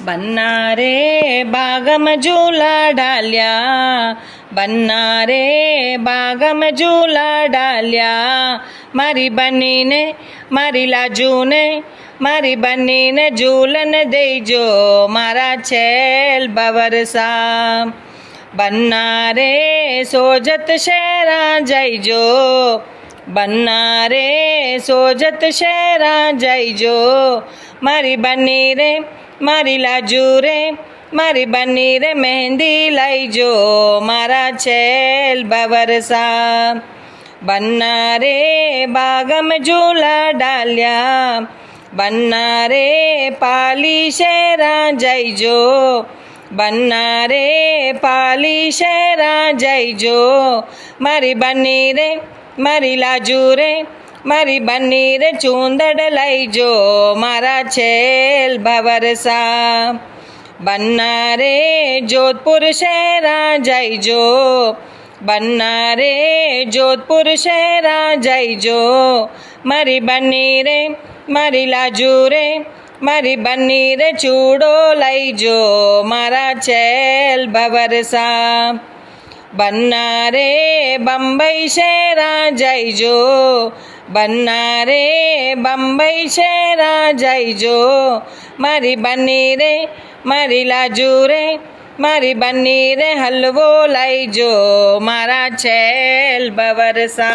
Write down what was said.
बन्ना रे बागम झूला डाल्या, बन्ना रे बागम झूला डाल्या, मारी बनी ने मारी लाजू ने मारी बनी ने झूलन देजो मारा छेल बवरसा। बन्ना रे सोजत शहरा जाइजो, बन्ना रे सोजत शहरा जाइजो, मारी बनी रे मारी लाजू रे मारी बनी रे मेहंदी लाइजो मारा छेल बवरसा। बन्ना रे बागम झूला डाल्या, बन्ना रे पाली शहरा जाइजो, बन्ना रे पाली शहरा जाइजो, मारी बनी रे मारी लाजू रे मारी बनी रे चूंदड़ लाइजो मारा छेल बवरसा। बन्ना रे जोधपुर शहरा जाइजो, बन्ना रे जोधपुर शहरा जाइजो, मारी बनी रे मारी लाजू रे मारी बनी रे चूड़ो लाइजो मारा छेल बवरसा। बन्ना रे बम्बई शहरा जाइजो, बन्ना रे बम्बई शहरा जाइजो, मारी बनी रे मारी लाजू रे मारी बनी रे हलवो लाइजो मारा छेल बवरसा।